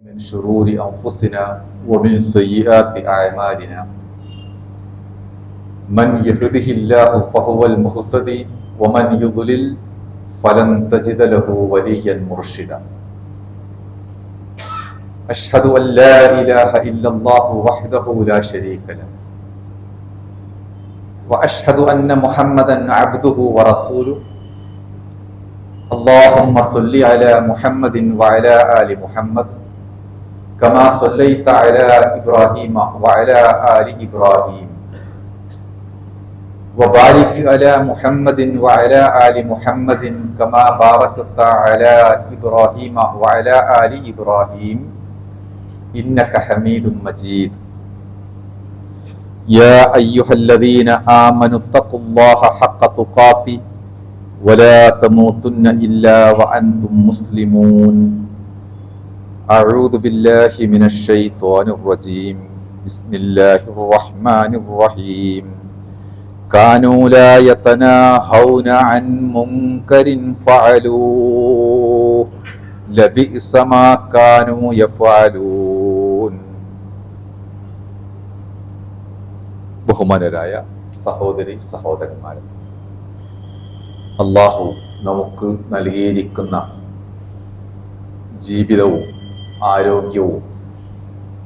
من شرور أنفسنا ومن سيئات أعمالنا من يهده الله فهو المهتدي ومن يضلل فلن تجد له وليا مرشدا أشهد أن لا إله إلا الله وحده لا شريك له وأشهد أن محمدا عبده ورسوله اللهم صل على محمد وعلى آل محمد كما صليت على إبراهيم وعلى آل إبراهيم وبارك على محمد وعلى آل محمد كما باركت على إبراهيم وعلى آل إبراهيم إنك حميد مجيد يا أيها الذين آمنوا اتقوا الله حق تقاته ولا تموتن إلا وأنتم مسلمون أعوذ بالله من الشيطان الرجيم بسم الله الرحمن الرحيم كانوا لا يتناهون عن منكر فعلوه لبئس ما كانوا يفعلون. ബഹുമാനരായ സഹോദരി സഹോദരന്മാരെ, അല്ലാഹു നമുക്ക് നൽകിയിരിക്കുന്ന ജീവിതവും ആരോഗ്യവും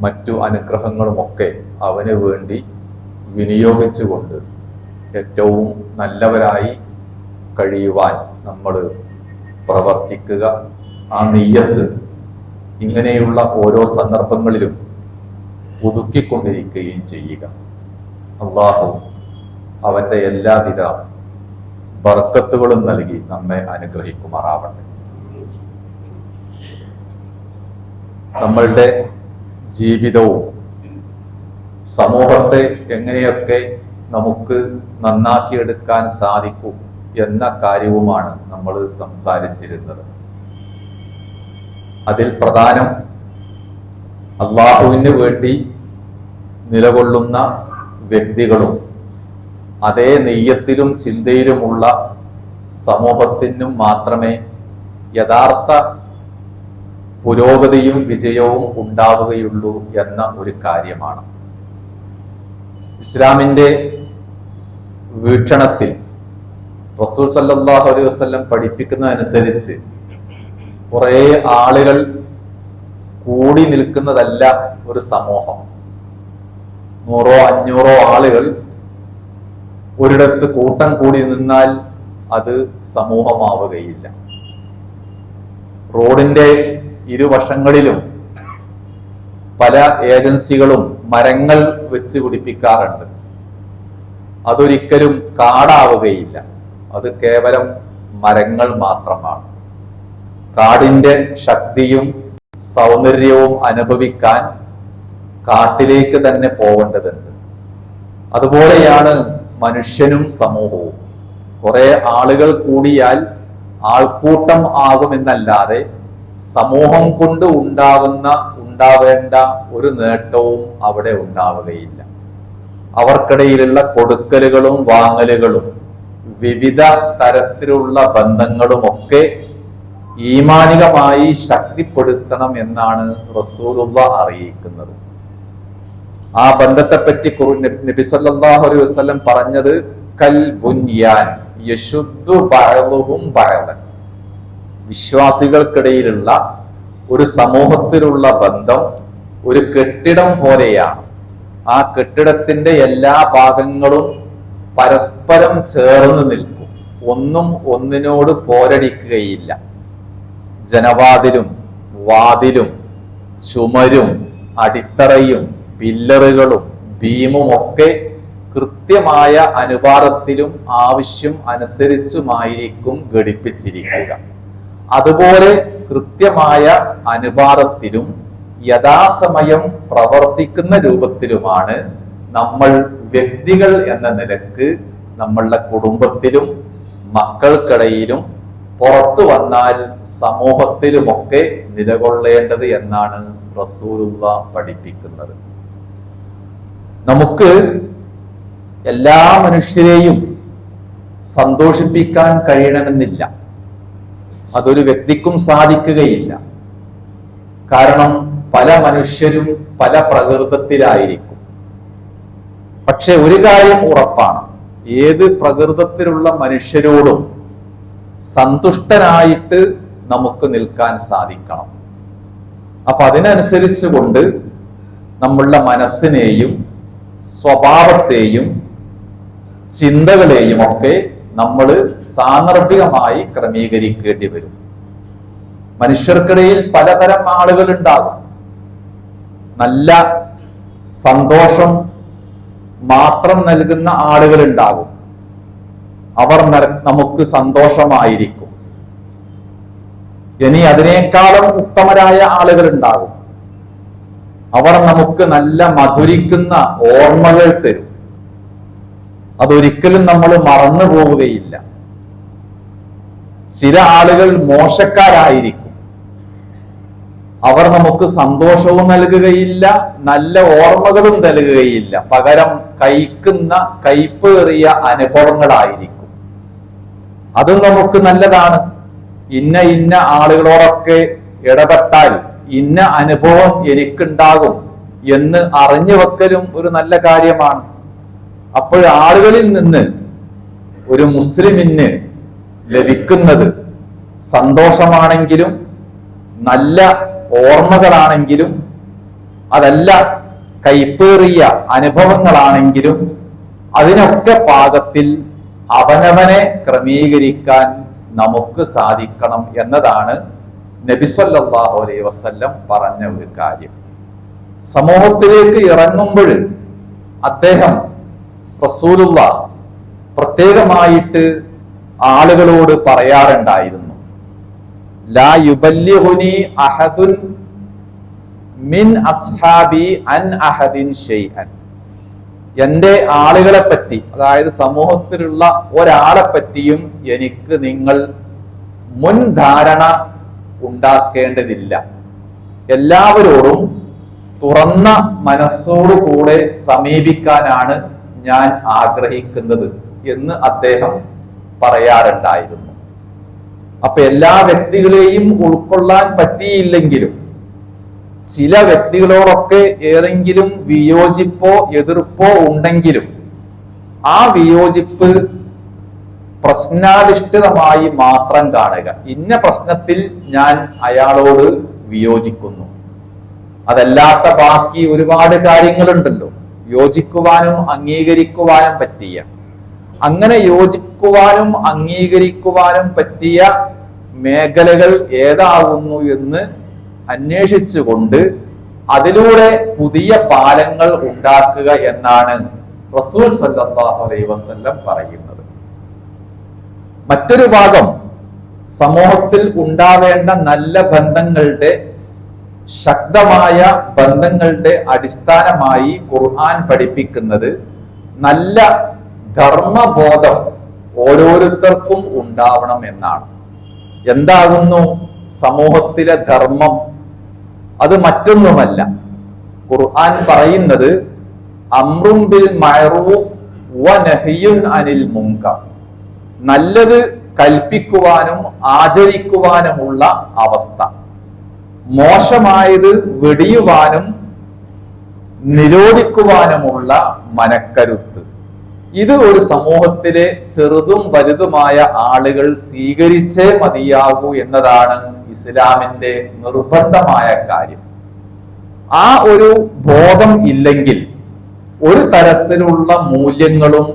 മറ്റു അനുഗ്രഹങ്ങളുമൊക്കെ അവന് വേണ്ടി വിനിയോഗിച്ചുകൊണ്ട് ഏറ്റവും നല്ലവരായി കഴിയുവാൻ നമ്മൾ പ്രവർത്തിക്കുക. ആ നിയ്യത്ത് ഇങ്ങനെയുള്ള ഓരോ സന്ദർഭങ്ങളിലും പുതുക്കിക്കൊണ്ടിരിക്കുകയും ചെയ്യുക. അല്ലാഹു അവന്റെ എല്ലാവിധ ബർക്കത്തുകളും നൽകി നമ്മെ അനുഗ്രഹിക്കുമാറാവട്ടെ. നമ്മളുടെ ജീവിതവും സമൂഹത്തെ എങ്ങനെയൊക്കെ നമുക്ക് നന്നാക്കിയെടുക്കാൻ സാധിക്കും എന്ന കാര്യവുമാണ് നമ്മൾ സംസാരിച്ചിരുന്നത്. അതിൽ പ്രധാനം അല്ലാഹുവിന് വേണ്ടി നിലകൊള്ളുന്ന വ്യക്തികളും അതേ നെയ്യത്തിലും ചിന്തയിലുമുള്ള സമൂഹത്തിനും മാത്രമേ യഥാർത്ഥ പുരോഗതിയും വിജയവും ഉണ്ടാവുകയുള്ളൂ എന്ന ഒരു കാര്യമാണ്. ഇസ്ലാമിന്റെ വീക്ഷണത്തിൽ റസൂൽ സല്ലല്ലാഹു അലൈഹി വസല്ലം പഠിപ്പിക്കുന്നതനുസരിച്ച് കുറേ ആളുകൾ കൂടി നിൽക്കുന്നതല്ല ഒരു സമൂഹം. 100 500 ആളുകൾ ഒരിടത്ത് കൂട്ടം കൂടി നിന്നാൽ അത് സമൂഹമാവുകയില്ല. റോഡിന്റെ ഇരുവശങ്ങളിലും പല ഏജൻസികളും മരങ്ങൾ വെച്ച് പിടിപ്പിക്കാറുണ്ട്. അതൊരിക്കലും കാടാവുകയില്ല, അത് കേവലം മരങ്ങൾ മാത്രമാണ്. കാടിന്റെ ശക്തിയും സൗന്ദര്യവും അനുഭവിക്കാൻ കാട്ടിലേക്ക് തന്നെ പോവേണ്ടതുണ്ട്. അതുപോലെയാണ് മനുഷ്യനും സമൂഹവും. കുറെ ആളുകൾ കൂടിയാൽ ആൾക്കൂട്ടം ആകുമെന്നല്ലാതെ സമൂഹം കൊണ്ട് ഉണ്ടാവേണ്ട ഒരു നേട്ടവും അവിടെ ഉണ്ടാവുകയില്ല. അവർക്കിടയിലുള്ള കൊടുക്കലുകളും വാങ്ങലുകളും വിവിധ തരത്തിലുള്ള ബന്ധങ്ങളുമൊക്കെ ഈമാനികമായി ശക്തിപ്പെടുത്തണം എന്നാണ് റസൂലുള്ളാഹി അറിയിക്കുന്നത്. ആ ബന്ധത്തെപ്പറ്റി നബി സല്ലല്ലാഹു അലൈഹി വസല്ലം പറഞ്ഞത് കൽ ബുൻയാൻ യശുദ്ദു ബഅദുഹും ബഅദൻ. വിശ്വാസികൾക്കിടയിലുള്ള ഒരു സമൂഹത്തിലുള്ള ബന്ധം ഒരു കെട്ടിടം പോലെയാണ്. ആ കെട്ടിടത്തിന്റെ എല്ലാ ഭാഗങ്ങളും പരസ്പരം ചേർന്ന് നിൽക്കും, ഒന്നും ഒന്നിനോട് പോരടിക്കുകയില്ല. ജനവാതിലും വാതിലും ചുമരും അടിത്തറയും പില്ലറുകളും ബീമും ഒക്കെ കൃത്യമായ അനുപാതത്തിലും ആവശ്യം അനുസരിച്ചുമായിരിക്കും ഘടിപ്പിച്ചിരിക്കുക. അതുപോലെ കൃത്യമായ അനുപാതത്തിലും യഥാസമയം പ്രവർത്തിക്കുന്ന രൂപത്തിലുമാണ് നമ്മൾ വ്യക്തികൾ എന്ന നിലക്ക് നമ്മളുടെ കുടുംബത്തിലും മക്കൾക്കിടയിലും പുറത്തു വന്നാൽ സമൂഹത്തിലുമൊക്കെ നിലകൊള്ളേണ്ടത് എന്നാണ് റസൂലുള്ളാഹി പഠിപ്പിക്കുന്നത്. നമുക്ക് എല്ലാ മനുഷ്യരെയും സന്തോഷിപ്പിക്കാൻ കഴിയണമെന്നില്ല. അതൊരു വ്യക്തിക്കും സാധിക്കുകയില്ല. കാരണം പല മനുഷ്യരും പല പ്രകൃതത്തിലായിരിക്കും. പക്ഷെ ഒരു കാര്യം ഉറപ്പാണ്, ഏത് പ്രകൃതത്തിലുള്ള മനുഷ്യരോടും സന്തുഷ്ടനായിട്ട് നമുക്ക് നിൽക്കാൻ സാധിക്കണം. അപ്പൊ അതിനനുസരിച്ച് കൊണ്ട് നമ്മളുടെ മനസ്സിനെയും സ്വഭാവത്തെയും ചിന്തകളെയും ഒക്കെ നമ്മൾ സാന്ദർഭികമായി ക്രമീകരിക്കേണ്ടി വരും. മനുഷ്യർക്കിടയിൽ പലതരം ആളുകൾ ഉണ്ടാകും. നല്ല സന്തോഷം മാത്രം നൽകുന്ന ആളുകൾ ഉണ്ടാകും, അവർ നമുക്ക് സന്തോഷമായിരിക്കും. ഇനി അതിനേക്കാളും ഉത്തമരായ ആളുകൾ ഉണ്ടാകും, അവർ നമുക്ക് നല്ല മധുരിക്കുന്ന ഓർമ്മകൾ തരും, അതൊരിക്കലും നമ്മൾ മറന്നു പോവുകയില്ല. ചില ആളുകൾ മോശക്കാരായിരിക്കും, അവർ നമുക്ക് സന്തോഷവും നൽകുകയില്ല, നല്ല ഓർമ്മകളും നൽകുകയില്ല, പകരം കൈക്കുന്ന കയ്പേറിയ അനുഭവങ്ങളായിരിക്കും. അതും നമുക്ക് നല്ലതാണ്. ഇന്ന ആളുകളോടൊക്കെ ഇടപെട്ടാൽ ഇന്ന അനുഭവം എനിക്കുണ്ടാകും എന്ന് അറിഞ്ഞു വെക്കലും ഒരു നല്ല കാര്യമാണ്. അപ്പോൾ ആളുകളിൽ നിന്ന് ഒരു മുസ്ലിമിന് ലഭിക്കുന്നത് സന്തോഷമാണെങ്കിലും നല്ല ഓർമ്മകളാണെങ്കിലും അതല്ല കൈപ്പേറിയ അനുഭവങ്ങളാണെങ്കിലും അതിനൊക്കെ പാകത്തിൽ അവനവനെ ക്രമീകരിക്കാൻ നമുക്ക് സാധിക്കണം എന്നതാണ് നബി സല്ലല്ലാഹു അലൈഹി വസല്ലം പറഞ്ഞ ഒരു കാര്യം. സമൂഹത്തിലേക്ക് ഇറങ്ങുമ്പോൾ അദ്ദേഹം റസൂലുള്ളാഹ് പ്രത്യേകമായിട്ട് ആളുകളോട് പറയാറുണ്ടായിരുന്നു, ലാ യുബല്ലിഗുനി അഹദുൻ മിൻ അസ്ഹാബി അൻ അഹദിൻ ഷൈഅൻ. എന്റെ ആളുകളെ പറ്റി, അതായത് സമൂഹത്തിലുള്ള ഒരാളെ പറ്റിയും എനിക്ക് നിങ്ങൾ മുൻധാരണ ഉണ്ടാക്കേണ്ടതില്ല. എല്ലാവരോടും തുറന്ന മനസ്സോടുകൂടെ സമീപിക്കാനാണ് ഞാൻ ആഗ്രഹിക്കുന്നത് എന്ന് അദ്ദേഹം പറയാറുണ്ടായിരുന്നു. അപ്പൊ എല്ലാ വ്യക്തികളെയും ഉൾക്കൊള്ളാൻ പറ്റിയില്ലെങ്കിലും ചില വ്യക്തികളോടൊക്കെ ഏതെങ്കിലും വിയോജിപ്പോ എതിർപ്പോ ഉണ്ടെങ്കിലും ആ വിയോജിപ്പ് പ്രശ്നാധിഷ്ഠിതമായി മാത്രം കാണുക. ഇന്ന പ്രശ്നത്തിൽ ഞാൻ അയാളോട് വിയോജിക്കുന്നു, അതല്ലാത്ത ബാക്കി ഒരുപാട് കാര്യങ്ങളുണ്ടല്ലോ യോജിക്കുവാനും അംഗീകരിക്കുവാനും പറ്റിയ. അങ്ങനെ യോജിക്കുവാനും അംഗീകരിക്കുവാനും പറ്റിയ മേഖലകൾ ഏതാകുന്നു എന്ന് അന്വേഷിച്ചുകൊണ്ട് അതിലൂടെ പുതിയ പാലങ്ങൾ ഉണ്ടാക്കുക എന്നാണ് റസൂൽ സല്ലല്ലാഹു അലൈഹി വസല്ലം പറയുന്നത്. മറ്റൊരു ഭാഗം, സമൂഹത്തിൽ ഉണ്ടാവേണ്ട നല്ല ബന്ധങ്ങളുടെ, ശക്തമായ ബന്ധങ്ങളുടെ അടിസ്ഥാനമായി ഖുർആൻ പഠിപ്പിക്കുന്നത് നല്ല ധർമ്മബോധം ഓരോരുത്തർക്കും ഉണ്ടാവണം എന്നാണ്. എന്താകുന്നു സമൂഹത്തിലെ ധർമ്മം? അത് മറ്റൊന്നുമല്ല, ഖുർആൻ പറയുന്നത് അംറും ബിൽ മഅറൂഫ് വ നഹ്യുൻ അനിൽ മുൻകർ. നല്ലത് കൽപ്പിക്കുവാനും ആചരിക്കുവാനുമുള്ള അവസ്ഥ, മോശമായത് വെടിയുവാനും നിരോധിക്കുവാനുമുള്ള മനക്കരുത്ത്. ഇത് ഒരു സമൂഹത്തിലെ ചെറുതും വലുതുമായ ആളുകൾ സ്വീകരിച്ചേ മതിയാകൂ എന്നതാണ് ഇസ്ലാമിന്റെ നിർബന്ധമായ കാര്യം. ആ ഒരു ബോധം ഇല്ലെങ്കിൽ ഒരു തരത്തിലുള്ള മൂല്യങ്ങളും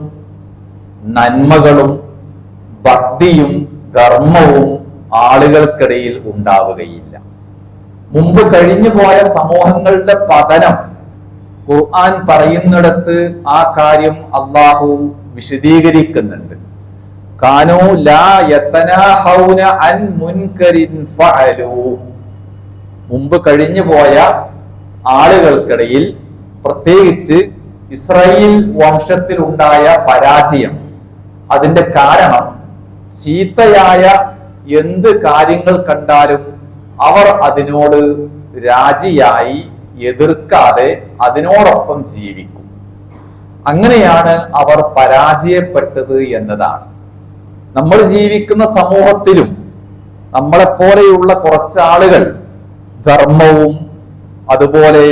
നന്മകളും ഭക്തിയും ധർമ്മവും ആളുകൾക്കിടയിൽ ഉണ്ടാവുകയില്ല. മുമ്പ് കഴിഞ്ഞു പോയ സമൂഹങ്ങളുടെ പതനം ഖുർആൻ പറയുന്നിടത്ത് ആ കാര്യം അള്ളാഹു വിശദീകരിക്കുന്നുണ്ട്. കാനൂ ലാ യതനാഹൗന അൻ മുൻകരിൻ ഫഅലൂ. മുമ്പ് കഴിഞ്ഞു പോയ ആളുകൾക്കിടയിൽ, പ്രത്യേകിച്ച് ഇസ്രായേൽ വംശത്തിൽ ഉണ്ടായ പരാജയം, അതിന്റെ കാരണം ചീത്തയായ എന്ത് കാര്യങ്ങൾ കണ്ടാലും അവർ അതിനോട് രാജിയായി എതിർക്കാതെ അതിനോടൊപ്പം ജീവിക്കും. അങ്ങനെയാണ് അവർ പരാജയപ്പെട്ടത് എന്നതാണ്. നമ്മൾ ജീവിക്കുന്ന സമൂഹത്തിലും നമ്മളെപ്പോലെയുള്ള കുറച്ച് ആളുകൾ ധർമ്മവും അതുപോലെ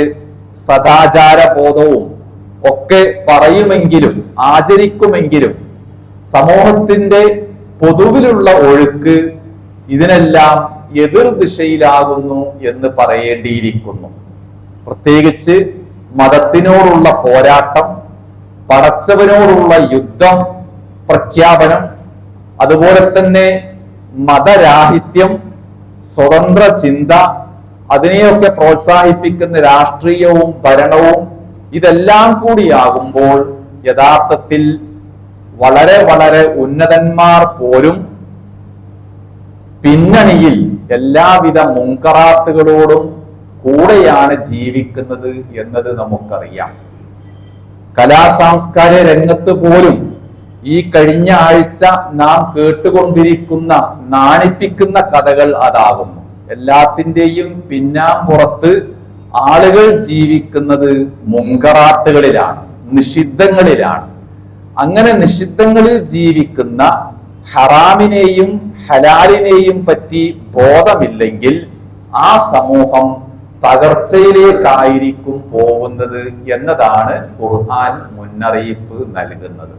സദാചാരബോധവും ഒക്കെ പറയുമെങ്കിലും ആചരിക്കുമെങ്കിലും സമൂഹത്തിന്റെ പൊതുവിലുള്ള ഒഴുക്ക് ഇതിനെല്ലാം എതിർ ദിശയിലാകുന്നു എന്ന് പറയേണ്ടിയിരിക്കുന്നു. പ്രത്യേകിച്ച് മതത്തിനോടുള്ള പോരാട്ടം, പടച്ചവനോടുള്ള യുദ്ധം പ്രഖ്യാപനം, അതുപോലെ തന്നെ മതരാഹിത്യം, സ്വതന്ത്ര ചിന്ത, അതിനെയൊക്കെ പ്രോത്സാഹിപ്പിക്കുന്ന രാഷ്ട്രീയവും ഭരണവും ഇതെല്ലാം കൂടിയാകുമ്പോൾ യഥാർത്ഥത്തിൽ വളരെ വളരെ ഉന്നതന്മാർ പോലും പിന്നണിയിൽ എല്ലാവിധ മുൻകറാത്തുകളോടും കൂടെയാണ് ജീവിക്കുന്നത് എന്നത് നമുക്കറിയാം. കലാസാംസ്കാരിക രംഗത്ത് പോലും ഈ കഴിഞ്ഞ ആഴ്ച നാം കേട്ടുകൊണ്ടിരിക്കുന്ന നാണിപ്പിക്കുന്ന കഥകൾ അതാകുന്നു. എല്ലാത്തിൻ്റെയും പിന്നാമ്പുറത്ത് ആളുകൾ ജീവിക്കുന്നത് മുൻകറാത്തുകളിലാണ്, നിഷിദ്ധങ്ങളിലാണ്. അങ്ങനെ നിഷിദ്ധങ്ങളിൽ ജീവിക്കുന്ന ഹറാമിനെയും ഹലാലിനെയും പറ്റി ബോധമില്ലെങ്കിൽ ആ സമൂഹം തകർച്ചയിലേക്കായിരിക്കും പോകുന്നത് എന്നതാണ് ഖുർആൻ മുന്നറിയിപ്പ് നൽകുന്നത്.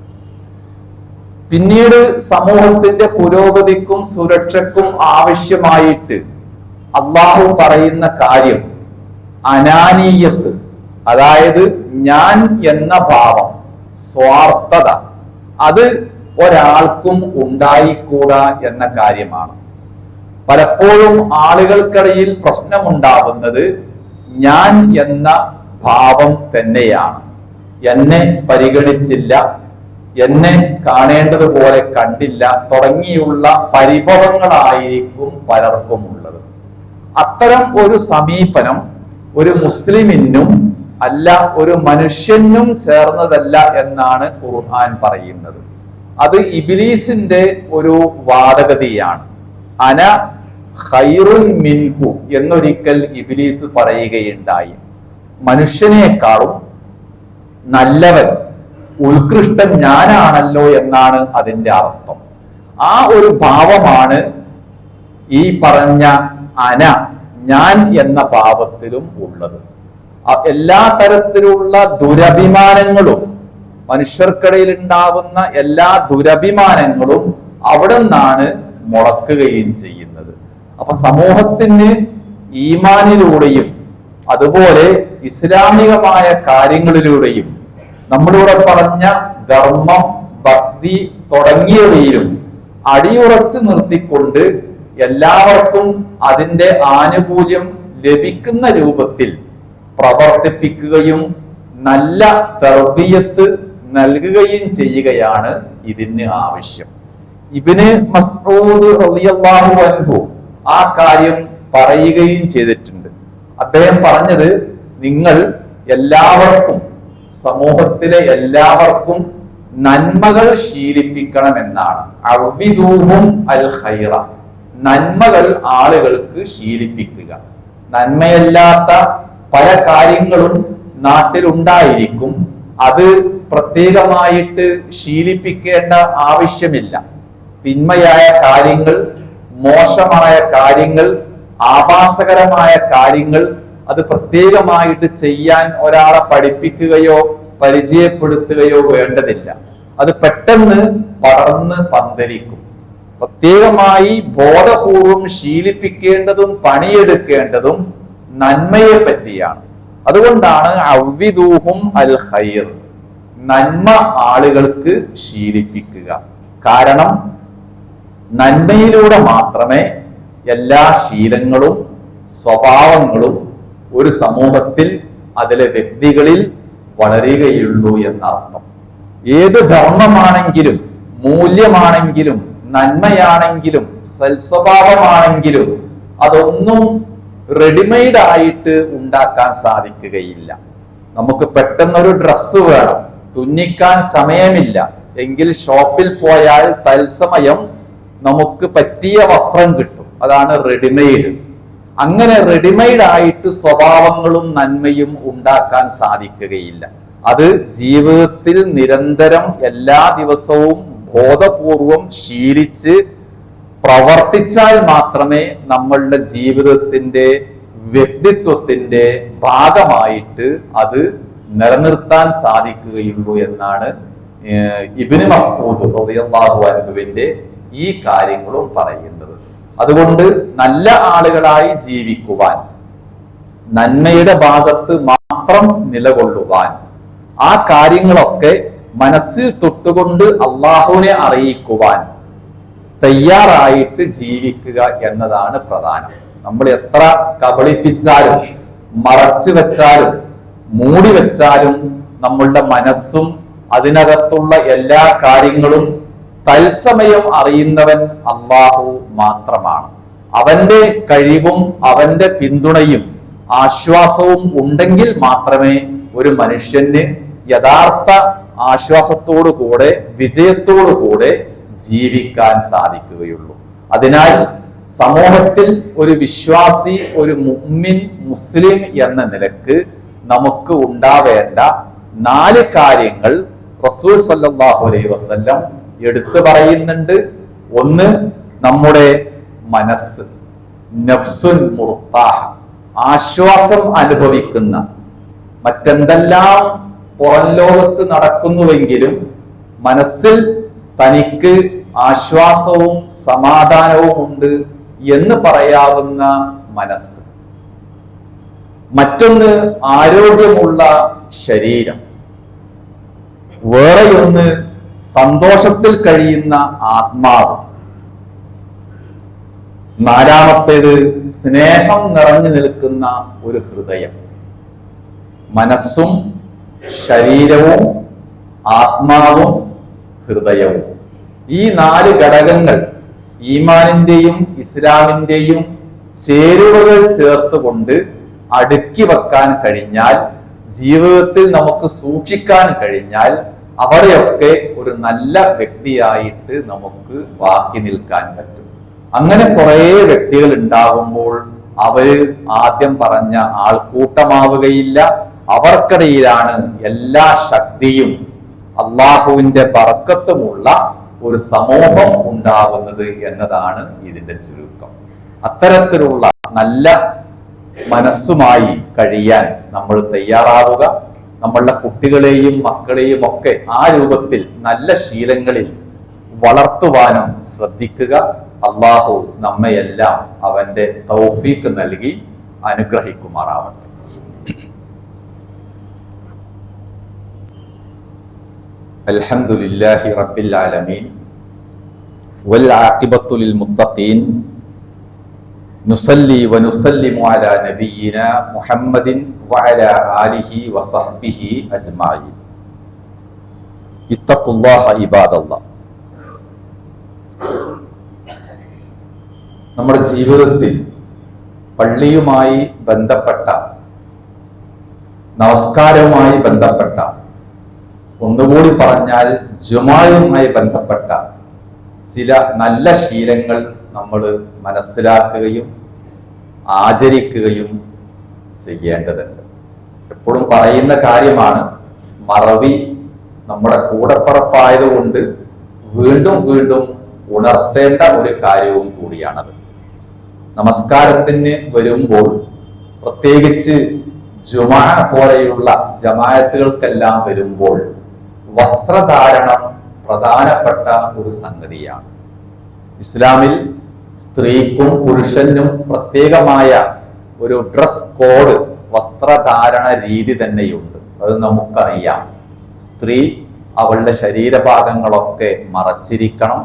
പിന്നീട് സമൂഹത്തിന്റെ പുരോഗതിക്കും സുരക്ഷയ്ക്കും ആവശ്യമായിട്ട് അള്ളാഹു പറയുന്ന കാര്യം അനാനീയത്ത്, അതായത് ഞാൻ എന്ന ഭാവം, സ്വാർത്ഥത, അത് ഒരാൾക്കും ഉണ്ടായിക്കൂടാ എന്ന കാര്യമാണ്. പലപ്പോഴും ആളുകൾക്കിടയിൽ പ്രശ്നമുണ്ടാകുന്നത് ഞാൻ എന്ന ഭാവം തന്നെയാണ്. എന്നെ പരിഗണിച്ചില്ല, എന്നെ കാണേണ്ടതുപോലെ കണ്ടില്ല തുടങ്ങിയുള്ള പരിഭവങ്ങളായിരിക്കും പലർക്കും ഉള്ളത്. അത്തരം ഒരു സമീപനം ഒരു മുസ്ലിമിനും അല്ല, ഒരു മനുഷ്യനും ചേർന്നതല്ല എന്നാണ് ഖുർആൻ പറയുന്നത്. അത് ഇബ്ലീസിന്റെ ഒരു വാദഗതിയാണ്. അന ഖൈറുൻ മിൻഹു എന്നൊരിക്കൽ ഇബ്ലീസ് പറയുകയുണ്ടായി. മനുഷ്യനേക്കാളും നല്ലവൻ, ഉത്കൃഷ്ടൻ ഞാനാണല്ലോ എന്നാണ് അതിന്റെ അർത്ഥം. ആ ഒരു ഭാവമാണ് ഈ പറഞ്ഞ അന, ഞാൻ എന്ന ഭാവത്തിലും ഉള്ളത്. എല്ലാ തരത്തിലുള്ള ദുരഭിമാനങ്ങളും, മനുഷ്യർക്കിടയിൽ ഉണ്ടാവുന്ന എല്ലാ ദുരഭിമാനങ്ങളും അവിടെ നിന്നാണ് മുളക്കുകയും ചെയ്യുന്നത്. അപ്പൊ സമൂഹത്തിന് ഈമാനിലൂടെയും അതുപോലെ ഇസ്ലാമികമായ കാര്യങ്ങളിലൂടെയും നമ്മളിവിടെ പറഞ്ഞ ധർമ്മം, ഭക്തി തുടങ്ങിയവയിലും അടിയുറച്ചു നിർത്തിക്കൊണ്ട് എല്ലാവർക്കും അതിന്റെ ആനുകൂല്യം ലഭിക്കുന്ന രൂപത്തിൽ പ്രവർത്തിപ്പിക്കുകയും നല്ല തർബിയത്ത് നൽകുകയും ചെയ്യുകയാണ് ഇതിന് ആവശ്യം. ഇബ്നു മസ്ഊദ് റളിയല്ലാഹു അൻഹു ആ കാര്യം പറയുകയും ചെയ്തിട്ടുണ്ട്. അദ്ദേഹം പറഞ്ഞത്, നിങ്ങൾ എല്ലാവർക്കും, സമൂഹത്തിലെ എല്ലാവർക്കും നന്മകൾ ശീലിപ്പിക്കണമെന്നാണ്. അവ്വിദൂഹും അൽ ഖൈറ, നന്മകൾ ആളുകൾക്ക് ശീലിപ്പിക്കുക. നന്മയല്ലാത്ത പല കാര്യങ്ങളും നാട്ടിലുണ്ടായിരിക്കും, അത് പ്രത്യേകമായിട്ട് ശീലിപ്പിക്കേണ്ട ആവശ്യമില്ല. തിന്മയായ കാര്യങ്ങൾ, മോശമായ കാര്യങ്ങൾ, ആഭാസകരമായ കാര്യങ്ങൾ അത് പ്രത്യേകമായിട്ട് ചെയ്യാൻ ഒരാളെ പഠിപ്പിക്കുകയോ പരിചയപ്പെടുത്തുകയോ വേണ്ടതില്ല. അത് പെട്ടെന്ന് പടർന്ന് പന്തലിക്കും. പ്രത്യേകമായി ബോധപൂർവം ശീലിപ്പിക്കേണ്ടതും പണിയെടുക്കേണ്ടതും നന്മയെ പറ്റിയാണ്. അതുകൊണ്ടാണ് അവ്വിദൂഹും അൽ ഖൈർ, നന്മ ആളുകൾക്ക് ശീലിപ്പിക്കുക. കാരണം നന്മയിലൂടെ മാത്രമേ എല്ലാ ശീലങ്ങളും സ്വഭാവങ്ങളും ഒരു സമൂഹത്തിൽ, അതിലെ വ്യക്തികളിൽ വളരുകയുള്ളൂ എന്നർത്ഥം. ഏത് ധർമ്മമാണെങ്കിലും, മൂല്യമാണെങ്കിലും, നന്മയാണെങ്കിലും, സൽസ്വഭാവമാണെങ്കിലും അതൊന്നും റെഡിമെയ്ഡ് ആയിട്ട് ഉണ്ടാക്കാൻ സാധിക്കുകയില്ല. നമുക്ക് പെട്ടെന്നൊരു ഡ്രസ്സ് വേണം, തുന്നിക്കാൻ സമയമില്ല എങ്കിൽ ഷോപ്പിൽ പോയാൽ തത്സമയം നമുക്ക് പറ്റിയ വസ്ത്രം കിട്ടും. അതാണ് റെഡിമെയ്ഡ്. അങ്ങനെ റെഡിമെയ്ഡ് ആയിട്ട് സ്വഭാവങ്ങളും നന്മയും ഉണ്ടാക്കാൻ സാധിക്കുകയില്ല. അത് ജീവിതത്തിൽ നിരന്തരം എല്ലാ ദിവസവും ബോധപൂർവം ശീലിച്ച് പ്രവർത്തിച്ചാൽ മാത്രമേ നമ്മളുടെ ജീവിതത്തിന്റെ വ്യക്തിത്വത്തിന്റെ ഭാഗമായിട്ട് അത് നിലനിർത്താൻ സാധിക്കുകയുള്ളൂ എന്നാണ് ഇബ്നു മസ്ഊദ് റളിയല്ലാഹു അൻഹുവിന്റെ ഈ കാര്യങ്ങളും പറയുന്നത്. അതുകൊണ്ട് നല്ല ആളുകളായി ജീവിക്കുവാൻ, നന്മയുടെ ഭാഗത്ത് മാത്രം നിലകൊള്ളുവാൻ, ആ കാര്യങ്ങളൊക്കെ മനസ്സിൽ തൊട്ടുകൊണ്ട് അള്ളാഹുവിനെ അറിയിക്കുവാൻ തയ്യാറായിട്ട് ജീവിക്കുക എന്നതാണ് പ്രധാനം. നമ്മൾ എത്ര കബളിപ്പിച്ചാലും മറച്ചു വെച്ചാലും മൂടി വെച്ചാലും നമ്മളുടെ മനസ്സും അതിനകത്തുള്ള എല്ലാ കാര്യങ്ങളും തത്സമയം അറിയുന്നവൻ അള്ളാഹു മാത്രമാണ്. അവന്റെ കഴിവും അവന്റെ പിന്തുണയും ആശ്വാസവും ഉണ്ടെങ്കിൽ മാത്രമേ ഒരു മനുഷ്യന് യഥാർത്ഥ ആശ്വാസത്തോടു കൂടെ വിജയത്തോടു കൂടെ ജീവിക്കാൻ സാധിക്കുകയുള്ളൂ. അതിനാൽ സമൂഹത്തിൽ ഒരു വിശ്വാസി, ഒരു മുഅ്മിൻ, മുസ്ലിം എന്ന നിലക്ക് നമുക്ക് ഉണ്ടാവേണ്ട 4 കാര്യങ്ങൾ റസൂൽ സല്ലല്ലാഹു അലൈഹി വസല്ലം എടുത്തു പറയുന്നുണ്ട്. ഒന്ന്, നമ്മുടെ മനസ്സ്, നഫ്സുൻ മുർത്താഹ, ആശ്വാസം അനുഭവിക്കുന്ന, മറ്റെന്തെല്ലാം പുറം ലോകത്ത് നടക്കുന്നുവെങ്കിലും മനസ്സിൽ തനിക്ക് ആശ്വാസവും സമാധാനവും ഉണ്ട് എന്ന് പറയാവുന്ന മനസ്സ്. മറ്റൊന്ന്, ആരോഗ്യമുള്ള ശരീരം. വേറെയൊന്ന്, സന്തോഷത്തിൽ കഴിയുന്ന ആത്മാവ്. 4-മത്തേത്, സ്നേഹം നിറഞ്ഞു നിൽക്കുന്ന ഒരു ഹൃദയം. മനസ്സും ശരീരവും ആത്മാവും ഹൃദയവും, ഈ 4 ഘടകങ്ങൾ ഈമാനിന്റെയും ഇസ്ലാമിന്റെയും ചേരുവകൾ ചേർത്തുകൊണ്ട് അടുക്കി വെക്കാൻ കഴിഞ്ഞാൽ, ജീവിതത്തിൽ നമുക്ക് സൂക്ഷിക്കാൻ കഴിഞ്ഞാൽ, അവിടെയൊക്കെ ഒരു നല്ല വ്യക്തിയായിട്ട് നമുക്ക് ബാക്കി നിൽക്കാൻ പറ്റും. അങ്ങനെ കുറെ വ്യക്തികൾ ഉണ്ടാകുമ്പോൾ അവര് ആദ്യം പറഞ്ഞ ആൾക്കൂട്ടമാവുകയില്ല. അവർക്കിടയിലാണ് എല്ലാ ശക്തിയും അള്ളാഹുവിന്റെ ബർക്കത്തുമുള്ള ഒരു സമൂഹം ഉണ്ടാകുന്നത് എന്നതാണ് ഇതിന്റെ ചുരുക്കം. അത്തരത്തിലുള്ള നല്ല മനസ്സുമായി കഴിയാൻ നമ്മൾ തയ്യാറാവുക. നമ്മളുടെ കുട്ടികളെയും മക്കളെയും ഒക്കെ ആ രൂപത്തിൽ നല്ല ശീലങ്ങളിൽ വളർത്തുവാനും ശ്രദ്ധിക്കുക. അള്ളാഹു നമ്മയെല്ലാം അവന്റെ തൗഫീഖ് നൽകി അനുഗ്രഹിക്കുമാറാവട്ടെ. അൽഹംദുലില്ലാഹി റബ്ബിൽ ആലമീൻ വൽ ആഖിബത്തു ലിൽ മുത്തഖീൻ നുസല്ലി വനുസല്ലിമു അലാ നബിയിനാ മുഹമ്മദിൻ വഅലാ ആലിഹി വസഹ്ബിഹി അജ്മഈൻ. ഇത്തഖുല്ലാഹ ഇബാദല്ലാഹ്. നമ്മുടെ ജീവിതത്തിൽ പള്ളിയുമായി ബന്ധപ്പെട്ട, നമസ്കാരവുമായി ബന്ധപ്പെട്ട, ഒന്നുകൂടി പറഞ്ഞാൽ ജുമായുമായി ബന്ധപ്പെട്ട ചില നല്ല ശീലങ്ങൾ നമ്മൾ മനസ്സിലാക്കുകയും ആചരിക്കുകയും ചെയ്യേണ്ടതുണ്ട്. എപ്പോഴും പറയുന്ന കാര്യമാണ്, മറവി നമ്മുടെ കൂടപ്പറപ്പായതുകൊണ്ട് വീണ്ടും വീണ്ടും ഉണർത്തേണ്ട ഒരു കാര്യവും കൂടിയാണത്. നമസ്കാരത്തിന് വരുമ്പോൾ, പ്രത്യേകിച്ച് ജുമാ പോലെയുള്ള ജമാഅത്തുകൾക്കെല്ലാം വരുമ്പോൾ, വസ്ത്രധാരണം പ്രധാനപ്പെട്ട ഒരു സംഗതിയാണ്. ഇസ്ലാമിൽ സ്ത്രീക്കും പുരുഷനും പ്രത്യേകമായ ഒരു ഡ്രസ് കോഡ്, വസ്ത്രധാരണ രീതി തന്നെയുണ്ട്. അത് നമുക്കറിയാം. സ്ത്രീ അവളുടെ ശരീരഭാഗങ്ങളൊക്കെ മറച്ചിരിക്കണം.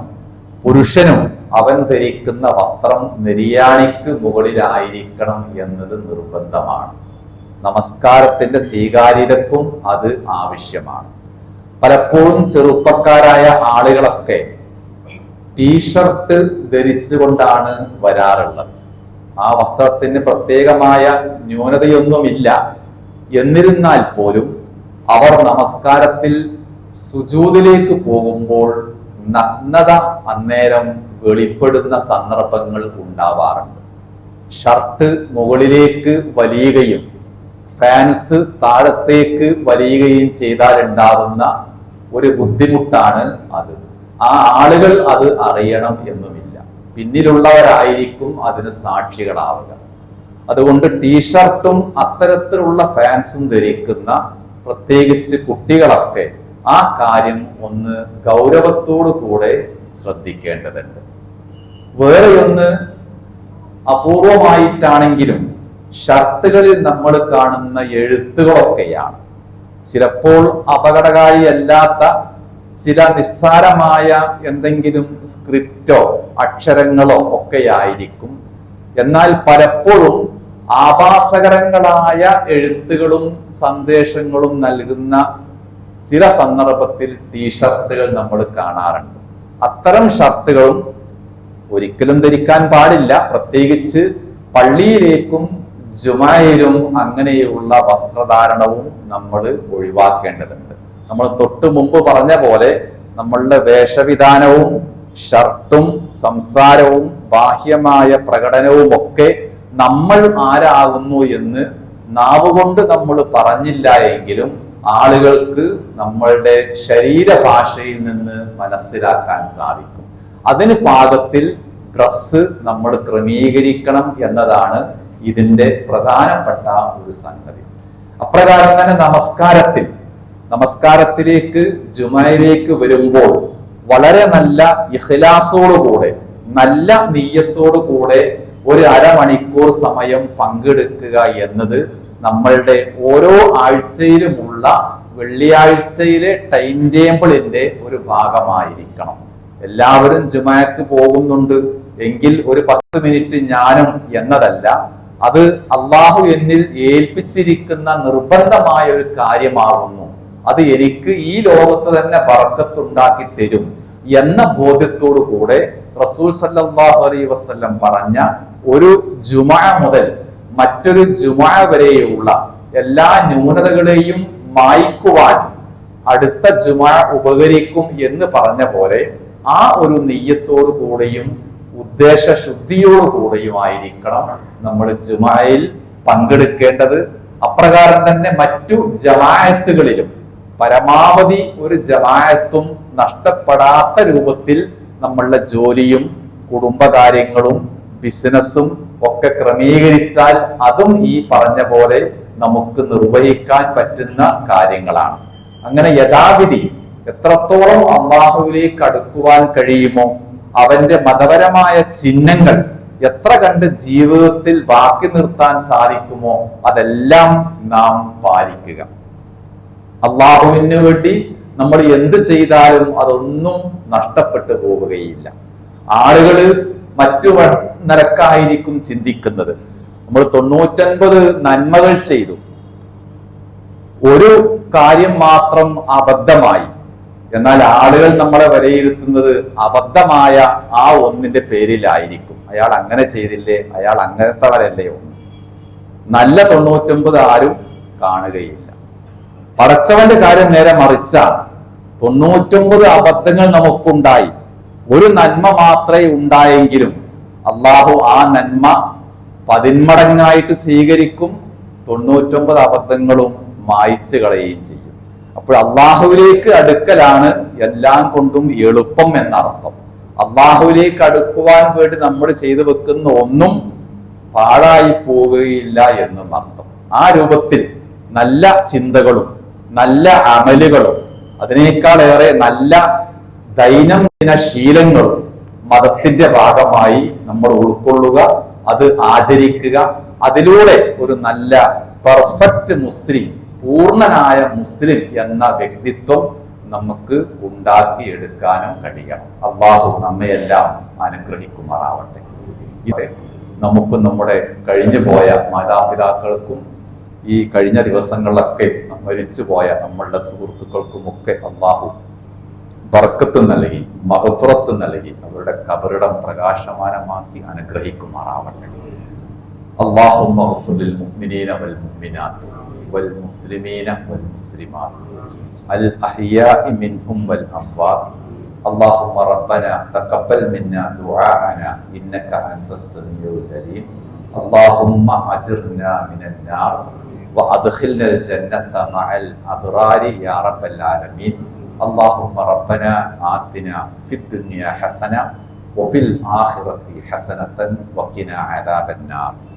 പുരുഷനും അവൻ ധരിക്കുന്ന വസ്ത്രം നെരിയാണിക്ക് മുകളിലായിരിക്കണം എന്നത് നിർബന്ധമാണ്. നമസ്കാരത്തിന്റെ സ്വീകാര്യതക്കും അത് ആവശ്യമാണ്. പലപ്പോഴും ചെറുപ്പക്കാരായ ആളുകളൊക്കെ ടീഷർട്ട് ധരിച്ചുകൊണ്ടാണ് വരാറുള്ളത്. ആ വസ്ത്രത്തിന് പ്രത്യേകമായ ന്യൂനതയൊന്നുമില്ല. എന്നിരുന്നാൽ പോലും അവർ നമസ്കാരത്തിൽ സുജൂദിലേക്ക് പോകുമ്പോൾ നഗ്നത അന്നേരം വെളിപ്പെടുന്ന സന്ദർഭങ്ങൾ ഉണ്ടാവാറുണ്ട്. ഷർട്ട് മുകളിലേക്ക് വലിയുകയും ഫാൻസ് താഴത്തേക്ക് വലിയുകയും ചെയ്താൽ ഉണ്ടാകുന്ന ഒരു ബുദ്ധിമുട്ടാണ് അത്. ആ ആളുകൾ അത് അറിയണം എന്നുമില്ല. പിന്നിലുള്ളവരായിരിക്കും അതിന് സാക്ഷികളാവുക. അതുകൊണ്ട് ടീഷർട്ടും അത്തരത്തിലുള്ള ഫാൻസും ധരിക്കുന്ന പ്രത്യേകിച്ച് കുട്ടികളൊക്കെ ആ കാര്യം ഒന്ന് ഗൗരവത്തോടു കൂടെ ശ്രദ്ധിക്കേണ്ടതുണ്ട്. വേറെ ഒന്ന്, അപൂർവമായിട്ടാണെങ്കിലും ഷർട്ടുകളിൽ നമ്മൾ കാണുന്ന എഴുത്തുകളൊക്കെയാണ്. ചിലപ്പോൾ അപകടകാരിയല്ലാത്ത ചില നിസ്സാരമായ എന്തെങ്കിലും സ്ക്രിപ്റ്റോ അക്ഷരങ്ങളോ ഒക്കെ ആയിരിക്കും. എന്നാൽ പലപ്പോഴും ആഭാസകരങ്ങളായ എഴുത്തുകളും സന്ദേശങ്ങളും നൽകുന്ന ചില സന്ദർഭത്തിൽ ടീഷർട്ടുകൾ നമ്മൾ കാണാറുണ്ട്. അത്തരം ഷർട്ടുകളും ഒരിക്കലും ധരിക്കാൻ പാടില്ല. പ്രത്യേകിച്ച് പള്ളിയിലേക്കും ജുമയിലും അങ്ങനെയുള്ള വസ്ത്രധാരണവും നമ്മൾ ഒഴിവാക്കേണ്ടതുണ്ട്. നമ്മൾ തൊട്ടു മുമ്പ് പറഞ്ഞ പോലെ നമ്മളുടെ വേഷവിധാനവും ഷർട്ടും സംസാരവും ബാഹ്യമായ പ്രകടനവും ഒക്കെ നമ്മൾ ആരാകുന്നു എന്ന് നാവുകൊണ്ട് നമ്മൾ പറഞ്ഞില്ല എങ്കിലും ആളുകൾക്ക് നമ്മളുടെ ശരീരഭാഷയിൽ നിന്ന് മനസ്സിലാക്കാൻ സാധിക്കും. അതിന് പാകത്തിൽ ഡ്രസ്സ് നമ്മൾ ക്രമീകരിക്കണം എന്നതാണ് ഇതിന്റെ പ്രധാനപ്പെട്ട ഒരു സംഗതി. അപ്രകാരം തന്നെ നമസ്കാരത്തിലേക്ക് ജുമയിലേക്ക് വരുമ്പോൾ വളരെ നല്ല ഇഖ്ലാസോടുകൂടെ നല്ല നിയ്യത്തോടു കൂടെ ഒരു അരമണിക്കൂർ സമയം പങ്കെടുക്കുക എന്നത് നമ്മളുടെ ഓരോ ആഴ്ചയിലുമുള്ള വെള്ളിയാഴ്ചയിലെ ടൈം ടേബിളിന്റെ ഒരു ഭാഗമായിരിക്കണം. എല്ലാവരും ജുമഅക്ക് പോകുന്നുണ്ട് എങ്കിൽ ഒരു 10 മിനിറ്റ് ഞാനും എന്നതല്ല. അത് അള്ളാഹു എന്നിൽ ഏൽപ്പിച്ചിരിക്കുന്ന നിർബന്ധമായ ഒരു കാര്യമാകുന്നു. അത് എനിക്ക് ഈ ലോകത്ത് തന്നെ ബർക്കത്തുണ്ടാക്കി തരും എന്ന ബോധ്യത്തോടു കൂടെ റസൂൽ സല്ലല്ലാഹു അലൈഹി വസല്ലം പറഞ്ഞ ഒരു ജുമഅ മുതൽ മറ്റൊരു ജുമഅ വരെയുള്ള എല്ലാ ന്യൂനതകളെയും മായ്ക്കുവാൻ അടുത്ത ജുമഅ ഉപകരിക്കും എന്ന് പറഞ്ഞ പോലെ ആ ഒരു നിയ്യത്തോടു കൂടെയും ഉദ്ദേശ ശുദ്ധിയോടു കൂടെയുമായിരിക്കണം നമ്മൾ ജുമഅയിൽ പങ്കെടുക്കേണ്ടത്. അപ്രകാരം തന്നെ മറ്റു ജമാഅത്തുകളിലും പരമാവധി ഒരു ജമാഅത്തും നഷ്ടപ്പെടാത്ത രൂപത്തിൽ നമ്മളുടെ ജോലിയും കുടുംബകാര്യങ്ങളും ബിസിനസ്സും ഒക്കെ ക്രമീകരിച്ചാൽ അതും ഈ പറഞ്ഞ പോലെ നമുക്ക് നിർവഹിക്കാൻ പറ്റുന്ന കാര്യങ്ങളാണ്. അങ്ങനെ യഥാവിധി എത്രത്തോളം അള്ളാഹുവിലേക്ക് അടുക്കുവാൻ കഴിയുമോ, അവന്റെ മതപരമായ ചിഹ്നങ്ങൾ എത്ര കണ്ട് ജീവിതത്തിൽ ബാക്കി നിർത്താൻ സാധിക്കുമോ അതെല്ലാം നാം പാലിക്കുക. അള്ളാഹുവിന് വേണ്ടി നമ്മൾ എന്ത് ചെയ്താലും അതൊന്നും നഷ്ടപ്പെട്ടു പോവുകയില്ല. ആളുകള് മറ്റു നിരക്കായിരിക്കും ചിന്തിക്കുന്നത്. നമ്മൾ 99 നന്മകൾ ചെയ്തു, ഒരു കാര്യം മാത്രം അബദ്ധമായി. എന്നാൽ ആളുകൾ നമ്മളെ വിലയിരുത്തുന്നത് അബദ്ധമായ ആ ഒന്നിന്റെ പേരിലായിരിക്കും. അയാൾ അങ്ങനെ ചെയ്തില്ലേ, അയാൾ അങ്ങനത്തെവരല്ലേ ഒന്ന്. നല്ല 99 ആരും കാണുകയില്ല. പടച്ചവന്റെ കാര്യം നേരെ മറിച്ചാണ്. 99 അബദ്ധങ്ങൾ നമുക്കുണ്ടായി, ഒരു നന്മ മാത്രമേ ഉണ്ടായെങ്കിലും അള്ളാഹു ആ നന്മ 10 മടങ്ങായിട്ട് സ്വീകരിക്കും, 99 അബദ്ധങ്ങളും മായ്ച്ചു കളയുകയും ചെയ്യും. അപ്പോൾ അള്ളാഹുവിലേക്ക് അടുക്കലാണ് എല്ലാം കൊണ്ടും എളുപ്പം എന്നർത്ഥം. അള്ളാഹുവിലേക്ക് അടുക്കുവാൻ വേണ്ടി നമ്മൾ ചെയ്തു വെക്കുന്ന ഒന്നും പാഴായി പോവുകയില്ല എന്നും അർത്ഥം. ആ രൂപത്തിൽ നല്ല ചിന്തകളും നല്ല അമലുകളും അതിനേക്കാളേറെ നല്ല ദൈനംദിന ശീലങ്ങളും മതത്തിന്റെ ഭാഗമായി നമ്മൾ ഉൾക്കൊള്ളുക, അത് ആചരിക്കുക. അതിലൂടെ ഒരു നല്ല പെർഫെക്റ്റ് മുസ്ലിം, പൂർണ്ണനായ മുസ്ലിം എന്ന വ്യക്തിത്വം നമുക്ക് ഉണ്ടാക്കിയെടുക്കാനും കഴിയണം. അള്ളാഹു നമ്മയെല്ലാം അനുഗ്രഹിക്കുമാറാവട്ടെ. ഇത് നമുക്കും നമ്മുടെ കഴിഞ്ഞു പോയ മാതാപിതാക്കൾക്കും ഈ കഴിഞ്ഞ ദിവസങ്ങളിലൊക്കെ മരിച്ചുപോയ നമ്മളുടെ സുഹൃത്തുക്കൾക്കുമൊക്കെ അള്ളാഹു ബർക്കത്ത് നൽകി മഗ്ഫിറത്ത് നൽകി അവരുടെ ഖബറിടം പ്രകാശമാനമാക്കി അനുഗ്രഹിക്കുമാറാവട്ടെ. അല്ലാഹുമ്മ ഗ്ഫിർ ലിൽ മുഅ്മിനീന വൽ മുഅ്മിനാത്ത് വൽ മുസ്ലിമീന വൽ മുസ്ലിമാത്ത് അൽ അഹ്യാഇ മിൻഹും വൽ അംവാത്ത്. اللهم ربنا تقبل منا دعاءنا إنك أنت السميع العليم. اللهم أجرنا من النار وأدخلنا الجنة مع الأبرار يا رب العالمين. اللهم ربنا آتنا في الدنيا حسنة وفي الآخرة حسنة وقنا عذاب النار.